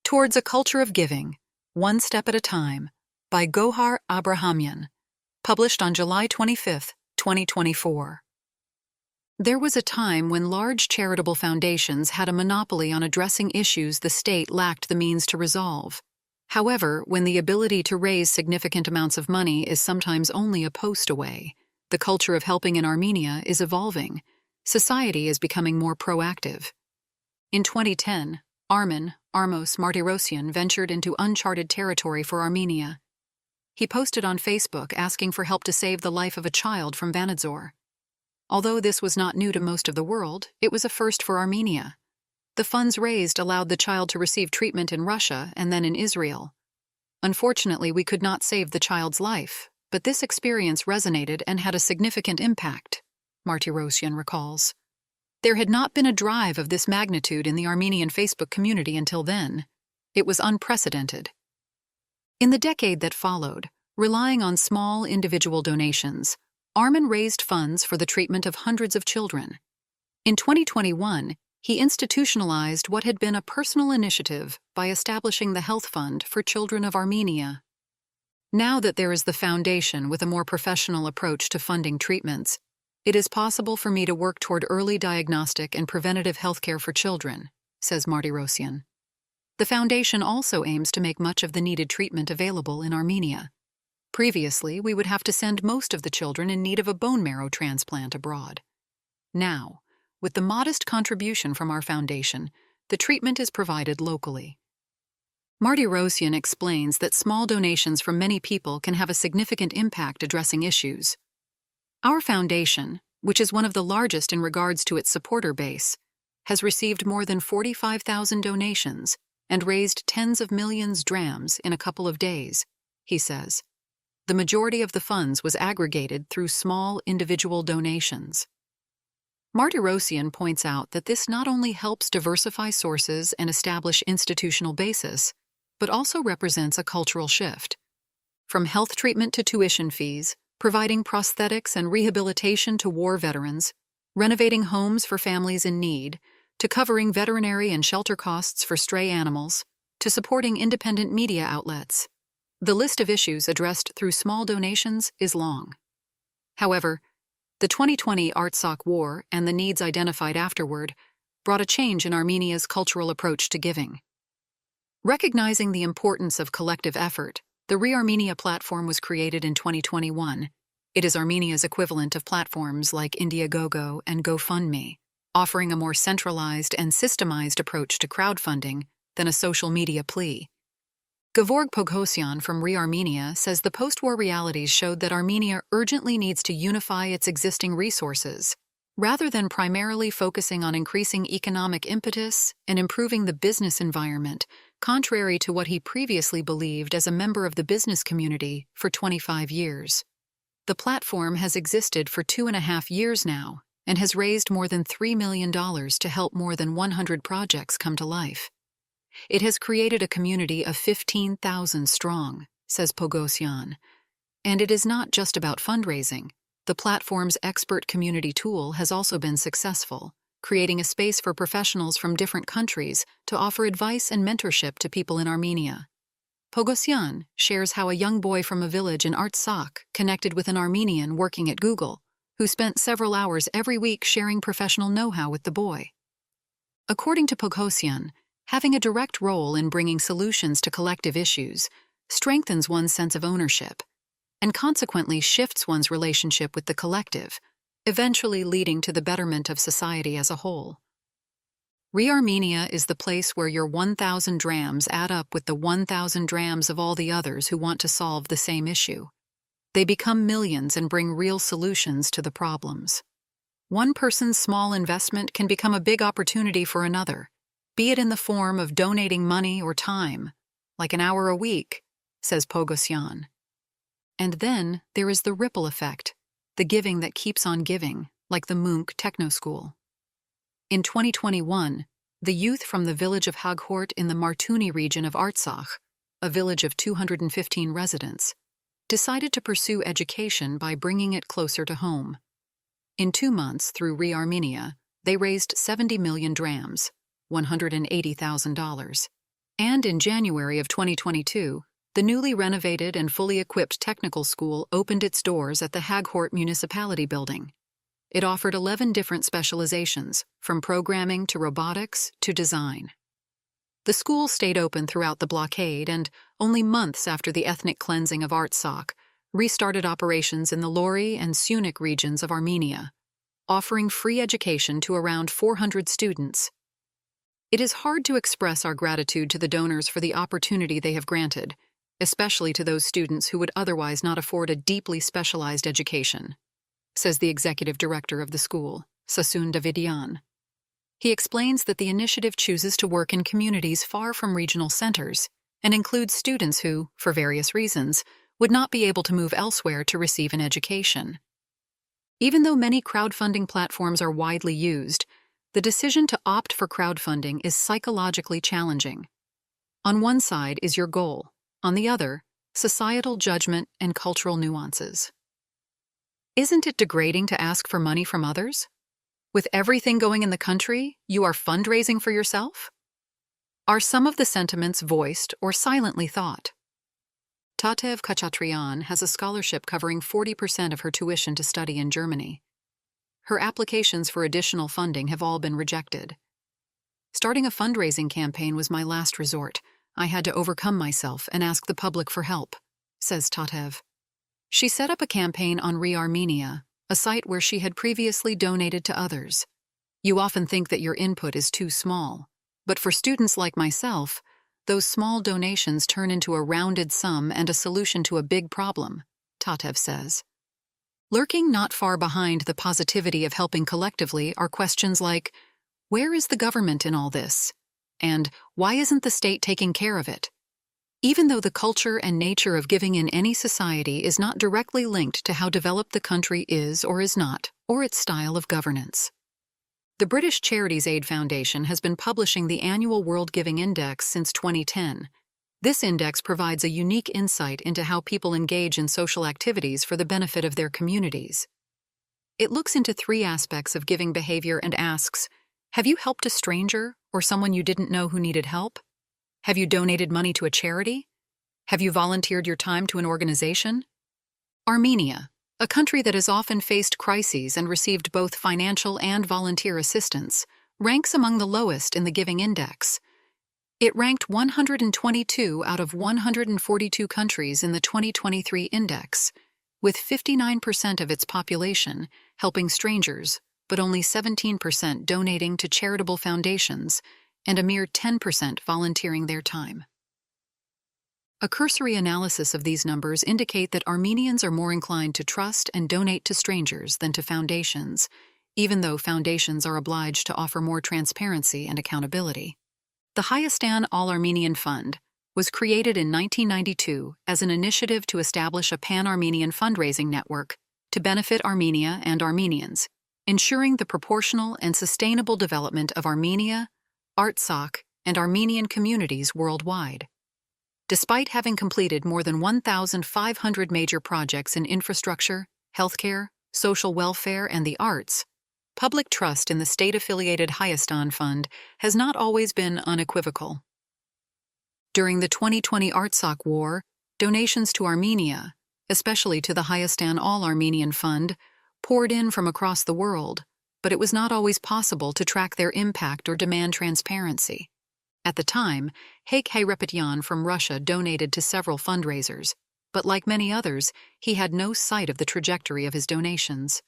Towards a Culture of Giving, One Step at a Time, by Gohar Abrahamian, published on July 25, 2024. There was a time when large charitable foundations had a monopoly on addressing issues the state lacked the means to resolve. However, when the ability to raise significant amounts of money is sometimes only a post away, the culture of helping in Armenia is evolving. Society is becoming more proactive. In 2010, Armen Armos Martirosyan ventured into uncharted territory for Armenia. He posted on Facebook asking for help to save the life of a child from Vanadzor. Although this was not new to most of the world, it was a first for Armenia. The funds raised allowed the child to receive treatment in Russia and then in Israel. Unfortunately, we could not save the child's life, but this experience resonated and had a significant impact, Martirosyan recalls. There had not been a drive of this magnitude in the Armenian Facebook community until then. It was unprecedented. In the decade that followed, relying on small individual donations, Armen raised funds for the treatment of hundreds of children. In 2021, he institutionalized what had been a personal initiative by establishing the Health Fund for Children of Armenia. Now that there is the foundation with a more professional approach to funding treatments, it is possible for me to work toward early diagnostic and preventative healthcare for children, says Martirosyan. The foundation also aims to make much of the needed treatment available in Armenia. Previously, we would have to send most of the children in need of a bone marrow transplant abroad. Now, with the modest contribution from our foundation, the treatment is provided locally. Martirosyan explains that small donations from many people can have a significant impact addressing issues. Our foundation, which is one of the largest in regards to its supporter base, has received more than 45,000 donations and raised tens of millions drams in a couple of days, he says. The majority of the funds was aggregated through small individual donations. Martirosyan points out that this not only helps diversify sources and establish institutional basis, but also represents a cultural shift. From health treatment to tuition fees, providing prosthetics and rehabilitation to war veterans, renovating homes for families in need, to covering veterinary and shelter costs for stray animals, to supporting independent media outlets. The list of issues addressed through small donations is long. However, the 2020 Artsakh War and the needs identified afterward brought a change in Armenia's cultural approach to giving. Recognizing the importance of collective effort, the ReArmenia platform was created in 2021. It is Armenia's equivalent of platforms like Indiegogo and GoFundMe, offering a more centralized and systemized approach to crowdfunding than a social media plea. Gevorg Poghosyan from ReArmenia says the post-war realities showed that Armenia urgently needs to unify its existing resources, rather than primarily focusing on increasing economic impetus and improving the business environment, contrary to what he previously believed as a member of the business community for 25 years. The platform has existed for 2.5 years now and has raised more than $3 million to help more than 100 projects come to life. It has created a community of 15,000 strong, says Poghosyan. And it is not just about fundraising. The platform's expert community tool has also been successful, creating a space for professionals from different countries to offer advice and mentorship to people in Armenia. Poghosyan shares how a young boy from a village in Artsakh connected with an Armenian working at Google, who spent several hours every week sharing professional know-how with the boy. According to Poghosyan, having a direct role in bringing solutions to collective issues strengthens one's sense of ownership and consequently shifts one's relationship with the collective, eventually leading to the betterment of society as a whole. ReArmenia is the place where your 1,000 drams add up with the 1,000 drams of all the others who want to solve the same issue. They become millions and bring real solutions to the problems. One person's small investment can become a big opportunity for another, be it in the form of donating money or time, like an hour a week, says Poghosyan. And then there is the ripple effect, the giving that keeps on giving, like the Munch Techno School. In 2021, the youth from the village of Haghort in the Martuni region of Artsakh, a village of 215 residents, decided to pursue education by bringing it closer to home. In 2 months, through ReArmenia, they raised 70 million drams, $180,000. And in January of 2022, the newly renovated and fully equipped technical school opened its doors at the Haghort Municipality Building. It offered 11 different specializations, from programming to robotics to design. The school stayed open throughout the blockade and, only months after the ethnic cleansing of Artsakh, restarted operations in the Lori and Syunik regions of Armenia, offering free education to around 400 students. It is hard to express our gratitude to the donors for the opportunity they have granted, especially to those students who would otherwise not afford a deeply specialized education, says the executive director of the school, Sasun Davidian. He explains that the initiative chooses to work in communities far from regional centers and includes students who, for various reasons, would not be able to move elsewhere to receive an education. Even though many crowdfunding platforms are widely used, the decision to opt for crowdfunding is psychologically challenging. On one side is your goal, on the other, societal judgment and cultural nuances. Isn't it degrading to ask for money from others? With everything going in the country, you are fundraising for yourself? Are some of the sentiments voiced or silently thought? Tatev Khachatryan has a scholarship covering 40% of her tuition to study in Germany. Her applications for additional funding have all been rejected. Starting a fundraising campaign was my last resort. I had to overcome myself and ask the public for help, says Tatev. She set up a campaign on ReArmenia, a site where she had previously donated to others. You often think that your input is too small, but for students like myself, those small donations turn into a rounded sum and a solution to a big problem, Tatev says. Lurking not far behind the positivity of helping collectively are questions like, where is the government in all this? And why isn't the state taking care of it? Even though the culture and nature of giving in any society is not directly linked to how developed the country is or is not, or its style of governance. The British Charities Aid Foundation has been publishing the annual World Giving Index since 2010. This index provides a unique insight into how people engage in social activities for the benefit of their communities. It looks into 3 aspects of giving behavior and asks, have you helped a stranger or someone you didn't know who needed help? Have you donated money to a charity? Have you volunteered your time to an organization? Armenia, a country that has often faced crises and received both financial and volunteer assistance, ranks among the lowest in the Giving Index. It ranked 122 out of 142 countries in the 2023 index, with 59% of its population helping strangers, but only 17% donating to charitable foundations, and a mere 10% volunteering their time. A cursory analysis of these numbers indicate that Armenians are more inclined to trust and donate to strangers than to foundations, even though foundations are obliged to offer more transparency and accountability. The Hayastan All-Armenian Fund was created in 1992 as an initiative to establish a pan-Armenian fundraising network to benefit Armenia and Armenians, ensuring the proportional and sustainable development of Armenia, Artsakh, and Armenian communities worldwide. Despite having completed more than 1,500 major projects in infrastructure, healthcare, social welfare, and the arts, public trust in the state-affiliated Hayastan Fund has not always been unequivocal. During the 2020 Artsakh War, donations to Armenia, especially to the Hayastan All-Armenian Fund, poured in from across the world, but it was not always possible to track their impact or demand transparency. At the time, Haik Hayrepetyyan from Russia donated to several fundraisers, but like many others, he had no sight of the trajectory of his donations.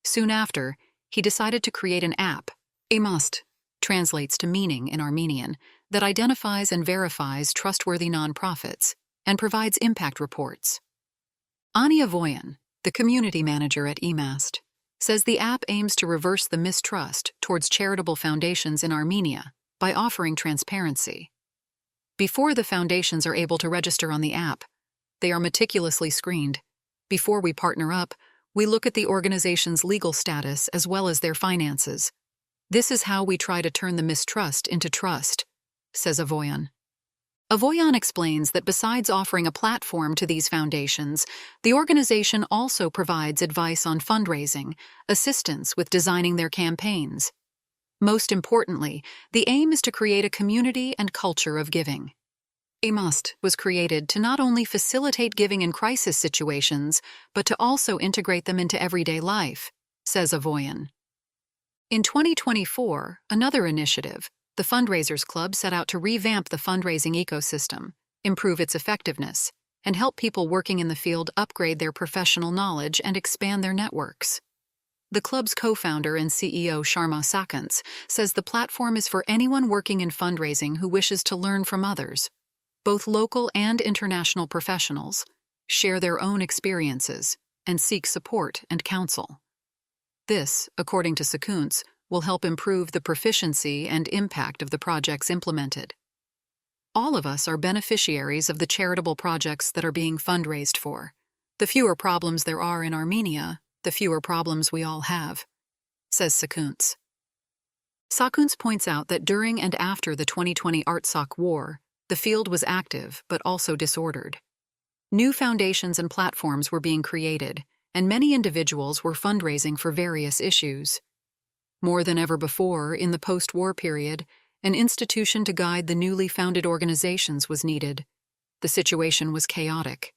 Soon after, he decided to create an app, Imast, translates to meaning in Armenian, that identifies and verifies trustworthy nonprofits and provides impact reports. Ani Avoyan, the community manager at Imast, says the app aims to reverse the mistrust towards charitable foundations in Armenia by offering transparency. Before the foundations are able to register on the app, they are meticulously screened. Before we partner up, we look at the organization's legal status as well as their finances. This is how we try to turn the mistrust into trust, says Avoyan. Avoyan explains that besides offering a platform to these foundations, the organization also provides advice on fundraising, assistance with designing their campaigns. Most importantly, the aim is to create a community and culture of giving. A Must was created to not only facilitate giving in crisis situations, but to also integrate them into everyday life, says Avoyan. In 2024, another initiative, the Fundraisers Club, set out to revamp the fundraising ecosystem, improve its effectiveness, and help people working in the field upgrade their professional knowledge and expand their networks. The club's co-founder and CEO Sharma Sakants says the platform is for anyone working in fundraising who wishes to learn from others. Both local and international professionals share their own experiences and seek support and counsel. This, according to Sakants, will help improve the proficiency and impact of the projects implemented. All of us are beneficiaries of the charitable projects that are being fundraised for. The fewer problems there are in Armenia, the fewer problems we all have, says Sakants. Sakants points out that during and after the 2020 Artsakh war, the field was active but also disordered. New foundations and platforms were being created, and many individuals were fundraising for various issues. More than ever before, in the post-war period, an institution to guide the newly founded organizations was needed. The situation was chaotic.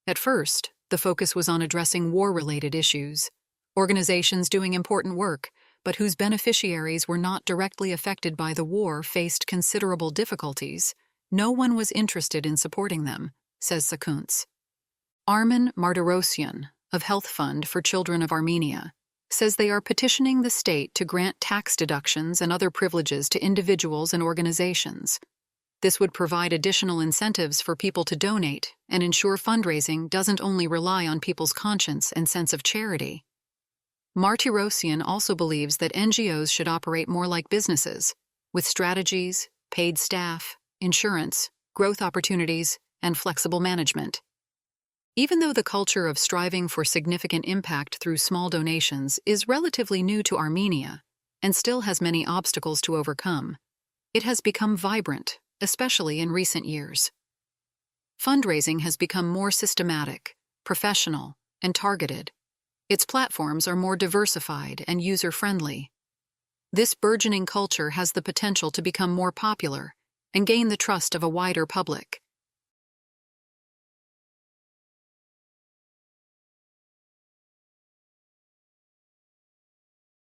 At first, the focus was on addressing war-related issues, organizations doing important work, but whose beneficiaries were not directly affected by the war faced considerable difficulties. No one was interested in supporting them, says Sakants. Armen Martirosyan, of Health Fund for Children of Armenia, says they are petitioning the state to grant tax deductions and other privileges to individuals and organizations. This would provide additional incentives for people to donate and ensure fundraising doesn't only rely on people's conscience and sense of charity. Martirosyan also believes that NGOs should operate more like businesses, with strategies, paid staff, insurance, growth opportunities, and flexible management. Even though the culture of striving for significant impact through small donations is relatively new to Armenia and still has many obstacles to overcome, it has become vibrant, especially in recent years. Fundraising has become more systematic, professional, and targeted. Its platforms are more diversified and user-friendly. This burgeoning culture has the potential to become more popular and gain the trust of a wider public.